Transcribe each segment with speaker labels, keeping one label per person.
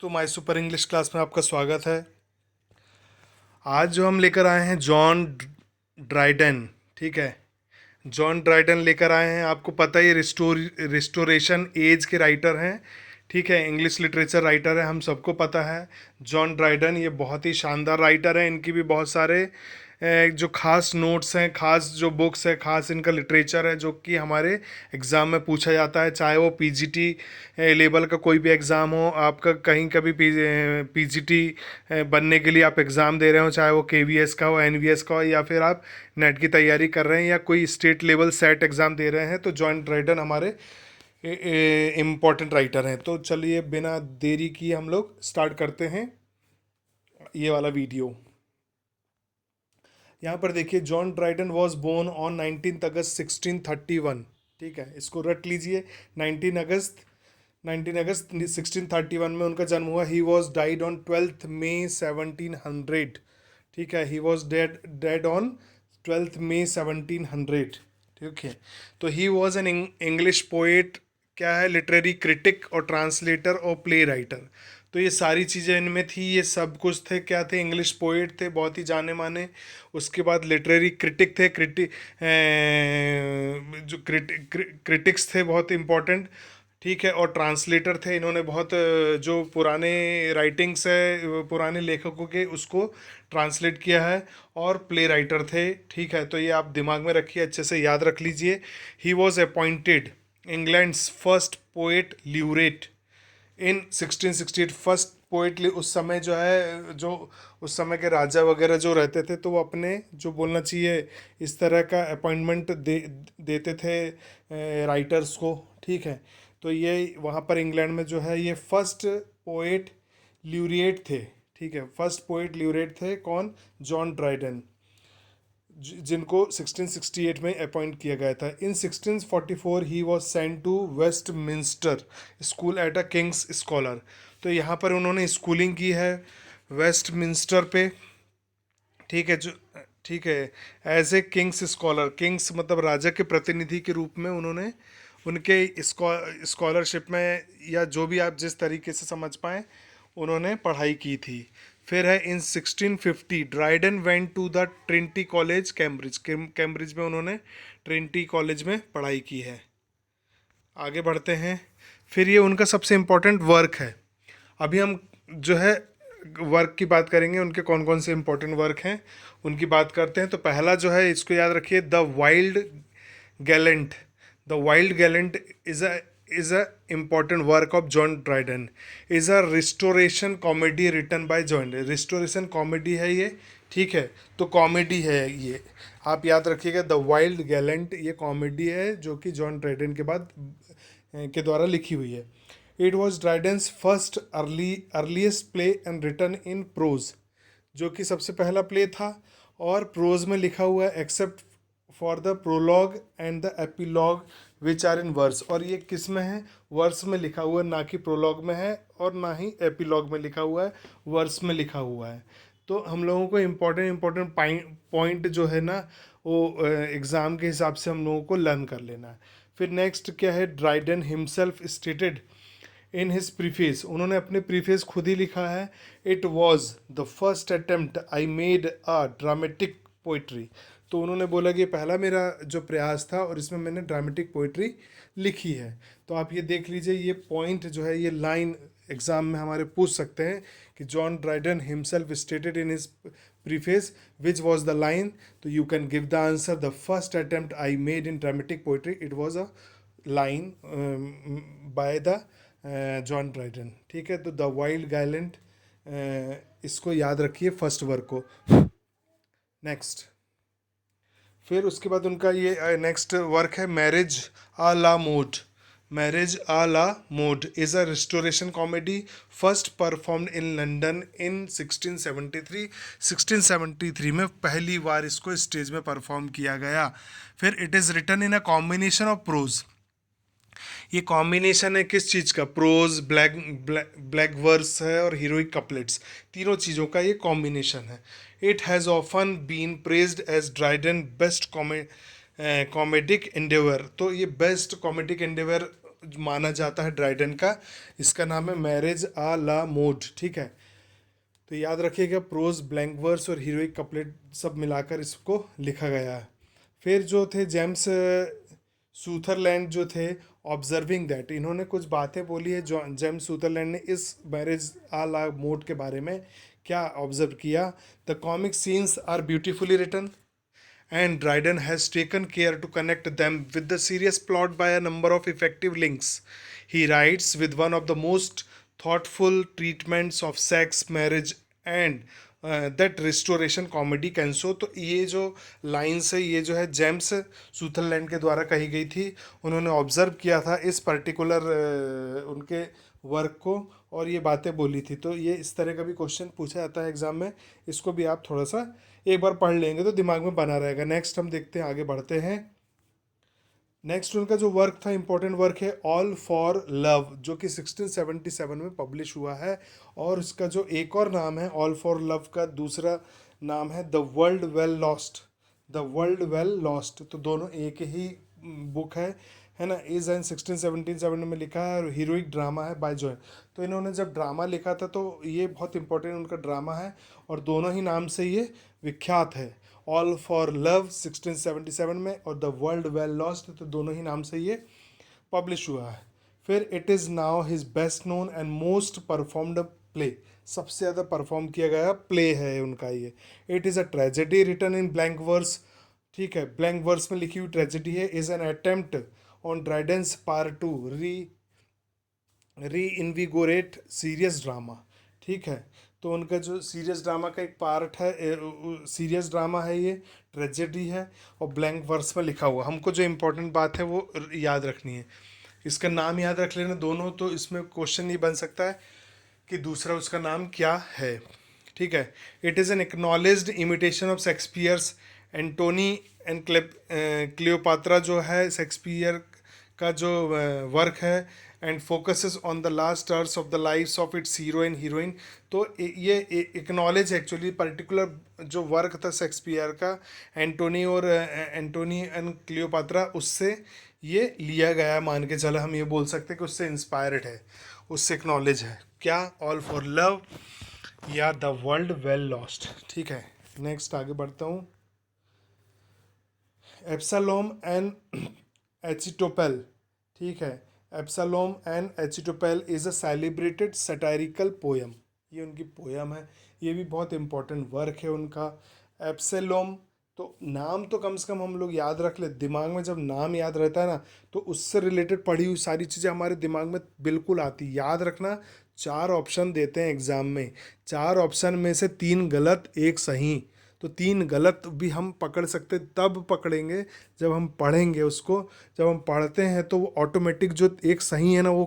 Speaker 1: तो my super English class में आपका स्वागत है। आज जो हम लेकर आए हैं जॉन ड्राइडन। ठीक है, जॉन ड्राइडन लेकर आए हैं। आपको पता है ये रिस्टोरेशन एज के राइटर हैं। ठीक है, इंग्लिश लिटरेचर राइटर है, हम सबको पता है। जॉन ड्राइडन ये बहुत ही शानदार राइटर है। इनकी भी बहुत सारे जो खास नोट्स हैं, खास जो बुक्स है, खास इनका लिटरेचर है जो कि हमारे एग्ज़ाम में पूछा जाता है। चाहे वो पीजीटी लेवल का कोई भी एग्ज़ाम हो, आपका कहीं का भी पीजीटी बनने के लिए आप एग्ज़ाम दे रहे हो, चाहे वो केवीएस का हो, एनवीएस का हो, या फिर आप नेट की तैयारी कर रहे हैं या कोई स्टेट लेवल सेट एग्ज़ाम दे रहे हैं, तो जॉन ड्राइडन हमारे इम्पोर्टेंट राइटर हैं। तो चलिए बिना देरी किए हम लोग स्टार्ट करते हैं ये वाला वीडियो। यहाँ पर देखिए, John Dryden was born on 19 August 1631। ठीक है, इसको रट लीजिए। 19 अगस्त 1631 में उनका जन्म हुआ। ही वॉज डाइड ऑन 12 मई 1700। ठीक है, ही वॉज डेड ऑन 12 मई 1700। ठीक है, तो he was an English poet, क्या है, लिटरेरी क्रिटिक और ट्रांसलेटर और प्ले राइटर। तो ये सारी चीज़ें इनमें थी, ये सब कुछ थे। क्या थे? इंग्लिश पोएट थे, बहुत ही जाने माने। उसके बाद लिटरेरी क्रिटिक थे, जो क्रिटिक्स थे बहुत इम्पोर्टेंट। ठीक है, और ट्रांसलेटर थे। इन्होंने बहुत जो पुराने राइटिंग्स है पुराने लेखकों के, उसको ट्रांसलेट किया है। और प्ले राइटर थे। ठीक है, तो ये आप दिमाग में रखिए, अच्छे से याद रख लीजिए। He was appointed England's first poet laureate in 1668। First पोइटली उस समय जो है, जो उस समय के राजा वगैरह जो रहते थे, तो वो अपने जो बोलना चाहिए इस तरह का अपॉइंटमेंट देते थे राइटर्स को। ठीक है, तो ये वहाँ पर इंग्लैंड में जो है ये फर्स्ट पोएट ल्यूरिएट थे। ठीक है, फर्स्ट पोएट ल्यूरिएट थे कौन? जॉन ड्राइडन, जिनको 1668 में अपॉइंट किया गया था। In 1644 he was sent to Westminster school at a king's scholar. तो यहाँ पर उन्होंने स्कूलिंग की है वेस्टमिंस्टर पे। ठीक है, जो ठीक है, as a king's scholar, king's मतलब राजा के प्रतिनिधि के रूप में उन्होंने उनके स्कॉलरशिप में, या जो भी आप जिस तरीके से समझ पाएँ, उन्होंने पढ़ाई की थी। फिर है in 1650 Dryden went to the Trinity College Cambridge. Cambridge में उन्होंने ट्रिनिटी कॉलेज में पढ़ाई की है। आगे बढ़ते हैं। फिर ये उनका सबसे इम्पोर्टेंट वर्क है। अभी हम जो है वर्क की बात करेंगे, उनके कौन कौन से इम्पोर्टेंट वर्क हैं उनकी बात करते हैं। तो पहला जो है, इसको याद रखिए, the Wild Gallant. The Wild Gallant is a important work of John Dryden. Is a restoration comedy written by John. Restoration comedy है ये। ठीक है, तो कॉमेडी है ये, आप याद रखिएगा। द वाइल्ड गैलेंट ये कॉमेडी है जो कि जॉन ड्राइडन के बाद के द्वारा लिखी हुई है। It was Dryden's first earliest play and written in prose, जो कि सबसे पहला प्ले था और प्रोज में लिखा हुआ है, except for the prologue and the epilogue which are in verse. और ये किस में है? वर्स में लिखा हुआ है, ना कि प्रोलॉग में है और ना ही एपिलॉग में लिखा हुआ है, वर्स में लिखा हुआ है। तो हम लोगों को इम्पोर्टेंट पॉइंट जो है ना, वो एग्ज़ाम के हिसाब से हम लोगों को लर्न कर लेना है। फिर नेक्स्ट क्या है, Dryden himself stated in his preface. उन्होंने अपने प्रीफेस खुद ही लिखा है, it was the first attempt I made a dramatic poetry. तो उन्होंने बोला कि ये पहला मेरा जो प्रयास था और इसमें मैंने ड्रामेटिक पोइट्री लिखी है। तो आप ये देख लीजिए, ये पॉइंट जो है, ये लाइन एग्ज़ाम में हमारे पूछ सकते हैं कि John Dryden himself stated in his preface which was the line. तो you can give the answer, the first attempt I made in dramatic poetry, it was a line by the John Dryden. ठीक है, तो the wild गाइलेंट, इसको याद रखिए first work को। Next, फिर उसके बाद उनका ये नेक्स्ट वर्क है Marriage a la Mode. Marriage a la Mode is a restoration comedy first performed in London in 1673। 1673 में पहली बार इसको स्टेज में परफॉर्म किया गया। फिर it is written in a combination of prose. ये कॉम्बिनेशन है किस चीज़ का? प्रोज, ब्लैक वर्स है और हीरोइक कपलेट्स, तीनों चीज़ों का ये कॉम्बिनेशन है। It has often been praised as Dryden best comedic endeavour. तो ये बेस्ट कॉमेडिक एंडेवर माना जाता है ड्राइडन का। इसका नाम है मैरिज आ ला मोड, ठीक है। तो याद रखिएगा, प्रोज, ब्लैंक वर्स और हीरोइक कपलेट सब मिलाकर इसको लिखा गया है। फिर जो थे जेम्स सूथरलैंड जो थे, ऑब्जर्विंग दैट, इन्होंने कुछ बातें बोली है। जो जेम्स सूथरलैंड ने इस मैरिज आ ला मोड के बारे में क्या ऑब्जर्व किया। The comic scenes are beautifully written and Dryden has taken care to connect them with the serious plot by a number of effective links. He writes with one of the most thoughtful treatments of sex, marriage, and that restoration comedy can show। तो ये जो lines है, ये जो है James सूथरलैंड के द्वारा कही गई थी। उन्होंने ऑब्जर्व किया था इस पर्टिकुलर उनके वर्क को, और ये बातें बोली थी। तो ये इस तरह का भी क्वेश्चन पूछा जाता है एग्जाम में। इसको भी आप थोड़ा सा एक बार पढ़ लेंगे तो दिमाग में बना रहेगा। नेक्स्ट हम देखते हैं, आगे बढ़ते हैं। नेक्स्ट उनका जो वर्क था, इंपॉर्टेंट वर्क है ऑल फॉर लव, जो कि 1677 में पब्लिश हुआ है। और उसका जो एक और नाम है ऑल फॉर लव का दूसरा नाम है the world well lost. The world well lost, तो दोनों एक ही बुक है ना। इज एन 1677 में लिखा है, और हीरोइक ड्रामा है बाय जॉय। तो इन्होंने जब ड्रामा लिखा था तो ये बहुत इंपॉर्टेंट उनका ड्रामा है, और दोनों ही नाम से ये विख्यात है। ऑल फॉर लव 1677 में, और द वर्ल्ड वेल लॉस्ट, तो दोनों ही नाम से ये पब्लिश हुआ है। फिर it is now his best known and most performed play, सबसे ज़्यादा परफॉर्म किया गया प्ले है उनका ये। It is a tragedy written in blank verse, ठीक है, ब्लैंक वर्स में लिखी हुई ट्रेजेडी है। Is an attempt on Dryden's part to reinvigorate serious drama, ठीक है। तो उनका जो सीरियस ड्रामा का एक पार्ट है, सीरियस ड्रामा है ये, ट्रेजेडी है, और ब्लैंक वर्स में लिखा हुआ। हमको जो इम्पोर्टेंट बात है वो याद रखनी है, इसका नाम याद रख लेना दोनों। तो इसमें क्वेश्चन ये बन सकता है कि दूसरा उसका नाम क्या है, ठीक है। It is an acknowledged imitation of Shakespeare's Antony and Cleopatra, जो है शेक्सपियर का जो वर्क है, and focuses on the last hours of the lifes of its hero and heroine. तो ये एक्नॉलेज एक्चुअली पर्टिकुलर जो वर्क था शेक्सपियर का, एंटोनी एंड क्लियोपात्रा, उससे ये लिया गया, मान के चलो हम ये बोल सकते हैं कि उससे इंस्पायर्ड है, उससे एक्नॉलेज है। क्या? ऑल फॉर लव या द वर्ल्ड वेल लॉस्ट, ठीक है। नेक्स्ट आगे बढ़ता हूँ। एप्सलोम एंड एचिटोपेल, ठीक है। Absalom and Achitophel is a celebrated satirical poem, ये उनकी पोयम है। ये भी बहुत इंपॉर्टेंट वर्क है उनका। एप्सलोम, तो नाम तो कम से कम हम लोग याद रख ले, दिमाग में जब नाम याद रहता है ना, तो उससे रिलेटेड पढ़ी हुई सारी चीज़ें हमारे दिमाग में बिल्कुल आती। याद रखना, 4 ऑप्शन देते हैं एग्ज़ाम में, 4 ऑप्शन में से 3 गलत 1 सही। तो 3 गलत भी हम पकड़ सकते, तब पकड़ेंगे जब हम पढ़ेंगे उसको। जब हम पढ़ते हैं तो वो ऑटोमेटिक जो 1 सही है ना, वो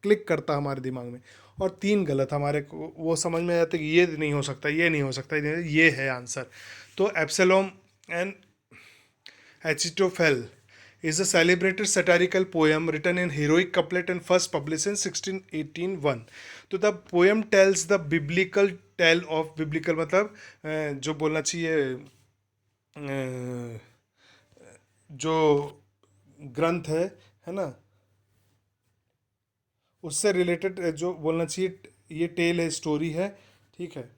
Speaker 1: क्लिक करता हमारे दिमाग में, और 3 गलत हमारे को वो समझ में आते कि ये नहीं हो सकता, ये नहीं हो सकता, ये है आंसर। तो एप्सलोम and एचिटोफेल is a celebrated satirical poem written in heroic couplet and first published in 1618-1। तो the poem tells the biblical tale of, biblical मतलब जो बोलना चाहिए जो ग्रंथ है ना, उससे रिलेटेड जो बोलना चाहिए, ये टेल है, स्टोरी है, ठीक है,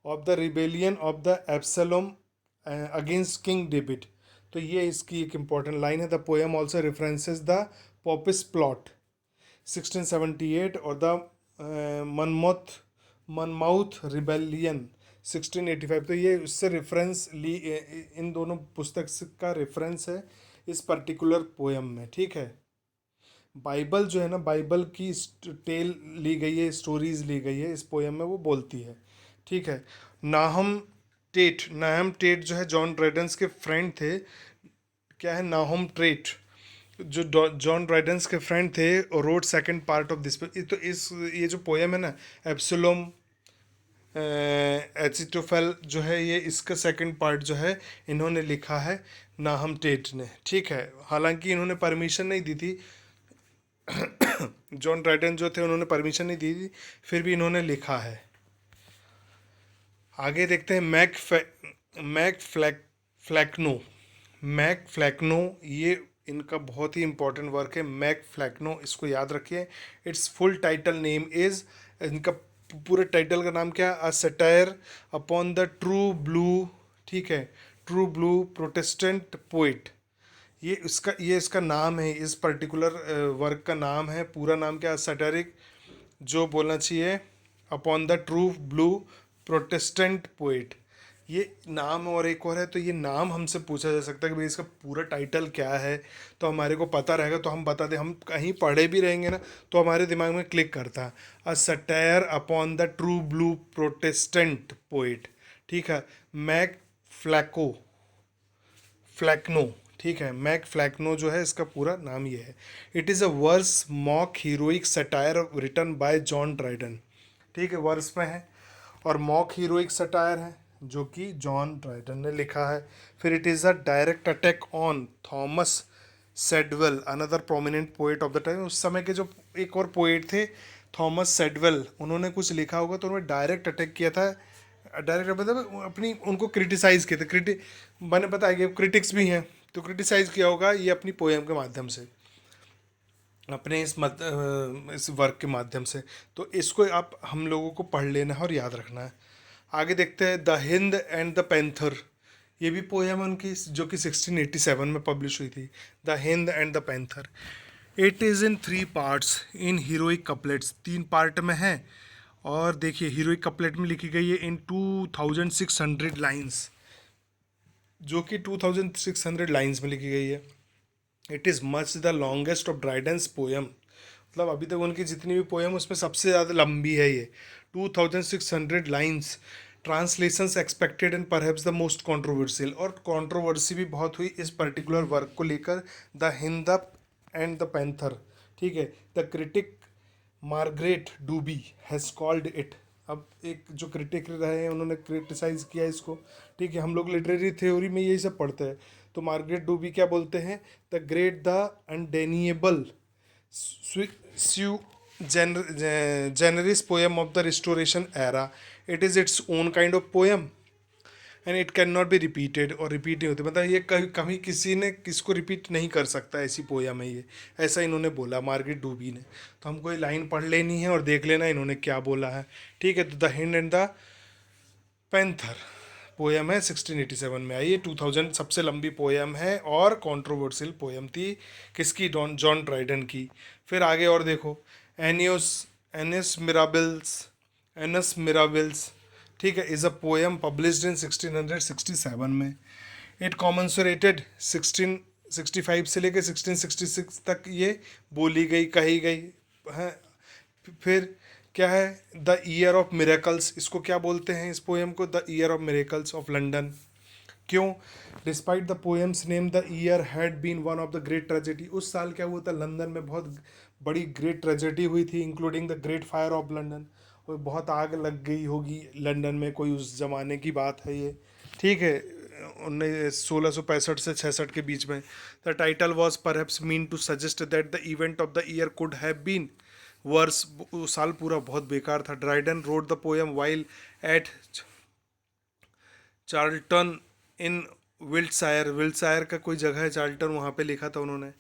Speaker 1: of the rebellion of the Absalom against King David. तो ये इसकी एक इम्पॉर्टेंट लाइन है। The poem also references the Popish plot 1678 और द मनमाउथ रिबेलियन 1685। तो ये उससे रेफरेंस ली, इन दोनों पुस्तक का रेफरेंस है इस पर्टिकुलर पोएम में, ठीक है। बाइबल जो है ना, बाइबल की टेल ली गई है, स्टोरीज ली गई है इस पोएम में, वो बोलती है, ठीक है। नाहम टेट जो है जॉन ड्राइडेंस के फ्रेंड थे। क्या है? नाहम टेट जो जॉन ड्राइडेंस के फ्रेंड थे, और road second part of this. तो इस ये जो पोएम है ना, एब्सलोम एचिटोफेल जो है, ये इसका सेकंड पार्ट जो है इन्होंने लिखा है नाहम टेट ने, ठीक है। हालांकि इन्होंने परमिशन नहीं दी थी, जॉन ड्राइडन जो थे उन्होंने परमिशन नहीं दी थी, फिर भी इन्होंने लिखा है। आगे देखते हैं मैक फ्लैक्नो। ये इनका बहुत ही इंपॉर्टेंट वर्क है, मैक फ्लैक्नो, इसको याद रखिए। It's full title name is, इनका पूरे टाइटल का नाम क्या है, a satire upon the true blue, ठीक है, ट्रू ब्लू प्रोटेस्टेंट पोइट। ये इसका नाम है, इस पर्टिकुलर वर्क का नाम है, पूरा नाम क्या है, सटारिक जो बोलना चाहिए, upon the true blue Protestant poet, ये नाम। और एक और है, तो ये नाम हमसे पूछा जा सकता है कि भाई इसका पूरा टाइटल क्या है, तो हमारे को पता रहेगा तो हम बता दें, हम कहीं पढ़े भी रहेंगे ना तो हमारे दिमाग में क्लिक करता है, a satire upon the true blue Protestant poet, ठीक है, मैक फ्लैको फ्लैक्नो, ठीक है, मैक फ्लैक्नो जो है इसका पूरा नाम ये है। It is a verse mock heroic satire written by John Dryden, ठीक है, वर्स में है, और मॉक हीरोइक सटायर है जो कि जॉन ड्राइडन ने लिखा है। फिर it is a direct attack on Thomas Shadwell, another prominent poet of the time. उस समय के जो एक और पोएट थे थॉमस सेडवेल, उन्होंने कुछ लिखा होगा तो उन्होंने डायरेक्ट अटैक किया था। डायरेक्ट मतलब अपनी उनको क्रिटिसाइज़ किए थे, मैंने बताया कि क्रिटिक्स भी हैं, तो क्रिटिसाइज़ किया होगा ये अपनी पोएम के माध्यम से, अपने इस वर्क के माध्यम से। तो इसको आप हम लोगों को पढ़ लेना है और याद रखना है। आगे देखते हैं the Hind and the panther, ये भी पोएम उनकी जो कि 1687 में पब्लिश हुई थी, the Hind and the panther. It is in 3 parts in heroic couplets, 3 part में है। और देखिए हीरोइक कपलेट में लिखी गई है इन 2600 लाइन्स, जो कि 2600 लाइन्स में लिखी गई है। It is much the longest of Dryden's poem, मतलब अभी तक उनकी जितनी भी पोएम उसमें सबसे ज़्यादा लंबी है ये, 2600 lines. Translations expected and perhaps the most controversial, और कंट्रोवर्सी भी बहुत हुई इस पर्टिकुलर वर्क को लेकर, the Hind and the panther, ठीक है। द क्रिटिक मार्गरेट डूबी हैज़ कॉल्ड इट, अब एक जो क्रिटिक रहे हैं उन्होंने क्रिटिसाइज़ किया इसको, ठीक है, हम लोग लिटरेरी थ्योरी में यही सब पढ़ते हैं। तो मार्गरेट डूबी क्या बोलते हैं, the great the undeniable sui generis poem of the restoration era, it is its own kind of poem and it can not be repeated, और रिपीट नहीं होती, मतलब ये कभी किसी ने किसको रिपीट नहीं कर सकता, ऐसी पोयम है ये, ऐसा इन्होंने बोला मार्गरेट डूबी ने। तो हमको ये लाइन पढ़ लेनी है और देख लेना इन्होंने क्या बोला है, ठीक है। तो the hind and the panther poem है 1687 में आई है, 2000 सबसे लंबी पोयम है और कंट्रोवर्शियल पोयम थी, किसकी, जॉन ड्राइडन की। फिर आगे और देखो, एनियोस एनिस मिराबिल्स एनस मिराबिल्स, ठीक है, is a poem published in 1667 में। इट कॉमन्सरेटेड 1665 से लेकर 1666 तक ये बोली गई, कही गई है। फिर क्या है, द ईयर ऑफ मिरेकल्स, इसको क्या बोलते हैं इस पोएम को, the year of miracles of London. क्यों, despite the poem's name the year had been one of the great tragedy, उस साल क्या हुआ था, लंदन में बहुत बड़ी ग्रेट ट्रेजेडी हुई थी, including the great fire of London, और बहुत आग लग गई होगी लंदन में, कोई उस जमाने की बात है ये, ठीक है, 1665 से 66 के बीच में। The title was perhaps mean to suggest that the event of the year could have been worse, साल पूरा बहुत बेकार था। Dryden wrote the poem while at Charlton in Wiltshire का कोई जगह है चार्ल्टन, वहाँ पे लिखा था उन्होंने,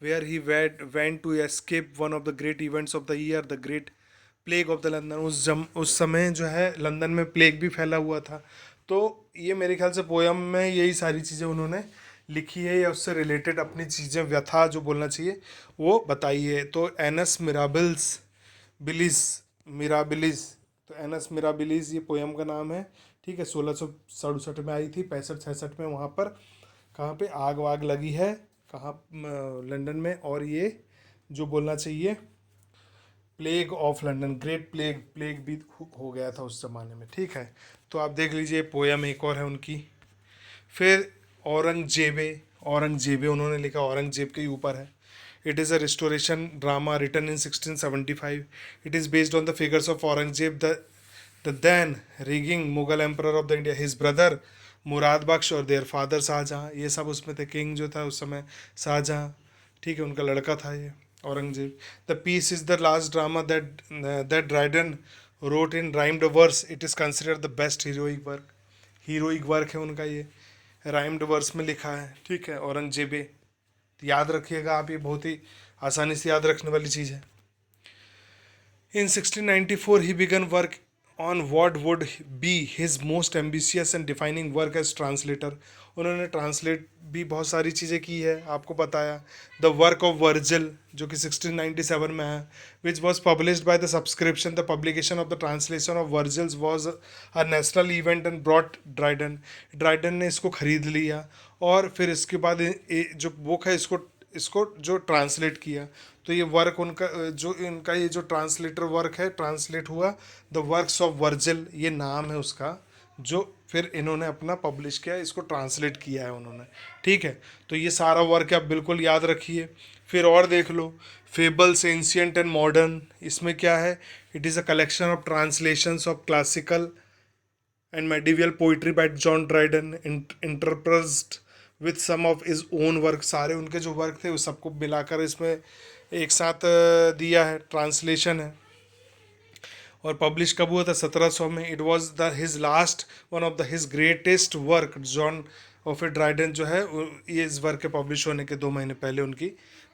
Speaker 1: where he went to escape one of the great events of the year, the great plague of the London. उस समय जो है लंदन में प्लेग भी फैला हुआ था। तो ये मेरे ख्याल से पोयम में यही सारी चीज़ें उन्होंने लिखी है, या उससे रिलेटेड अपनी चीज़ें, व्यथा जो बोलना चाहिए वो बताई है। तो एनस बिलिस मिराबिलिस, तो एनस मिराबिलिस ये पोयम का नाम है, ठीक है। 1667 में आई थी, 65-66 में वहाँ पर कहाँ पे आग वाग लगी है, कहाँ, लंदन में, और ये जो बोलना चाहिए plague of London, great plague भी हो गया था उस ज़माने में, ठीक है। तो आप देख लीजिए पोयम एक और है उनकी। फिर औरंगजेबे उन्होंने लिखा, औरंगजेब के ऊपर है। It is a restoration drama written in 1675। It is based on the figures of Aurangzeb the then reigning Mughal emperor of the India, his brother Murad Bakhsh और देयर फादर शाहजहाँ, ये सब उसमें थे। किंग जो था उस समय शाहजहाँ, ठीक है, उनका लड़का था ये Aurangzeb. The piece is the last drama that Dryden wrote in rhymed verse, it is considered the best heroic work है उनका ये, राइम्ड वर्स में लिखा है, ठीक है। औरंगजेबे याद रखिएगा आप, ये बहुत ही आसानी से याद रखने वाली चीज़ है। In 1694, he began work on what would be his most ambitious and defining work as translator. उन्होंने ट्रांसलेट भी बहुत सारी चीज़ें की है, आपको बताया। द वर्क ऑफ वर्जिल, जो कि 1697 में है, which was published by the subscription. The publication of the translation of वर्जिल्स was a national event and brought Dryden. Dryden ने इसको खरीद लिया और फिर इसके बाद जो बुक है इसको इसको जो ट्रांसलेट किया। तो ये वर्क उनका, जो इनका ये जो ट्रांसलेटर वर्क है, ट्रांसलेट हुआ द वर्क्स ऑफ वर्जिल, ये नाम है उसका, जो फिर इन्होंने अपना पब्लिश किया, इसको ट्रांसलेट किया है उन्होंने। ठीक है, तो ये सारा वर्क आप बिल्कुल याद रखिए। फिर और देख लो, फेबल्स एंशियंट एंड मॉडर्न, इसमें क्या है? It is a collection of translations of classical and medieval poetry by John Dryden, interspersed with some of his own work। सारे उनके जो वर्क थे उस सबको मिलाकर इसमें एक साथ दिया है, ट्रांसलेशन है। और पब्लिश कब हुआ था? 1700 में। It was the his last one of the his greatest work. John of Dryden जो है, ये इस वर्क के पब्लिश होने के 2 महीने पहले उनकी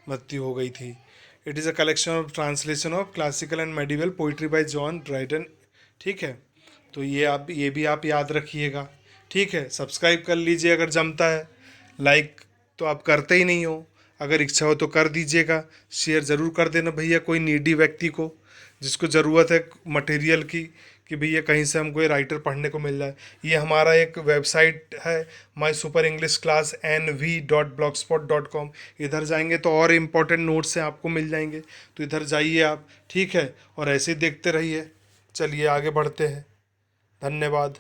Speaker 1: मृत्यु हो गई थी। It is a collection of translation of classical and medieval poetry bye John Dryden. ठीक है, तो ये भी आप याद रखिएगा। ठीक है, सब्सक्राइब कर लीजिए अगर जमता है, लाइक तो आप करते ही नहीं हो, अगर इच्छा हो तो कर दीजिएगा। शेयर ज़रूर कर देना भैया कोई नीडी व्यक्ति को, जिसको ज़रूरत है मटेरियल की, कि भैया कहीं से हमको ये राइटर पढ़ने को मिल जाए। ये हमारा एक वेबसाइट है, my super English class NV.blogspot.com। इधर जाएंगे तो और इम्पोर्टेंट नोट्स हैं आपको मिल जाएंगे, तो इधर जाइए आप। ठीक है, और ऐसे ही देखते रहिए। चलिए आगे बढ़ते हैं, धन्यवाद।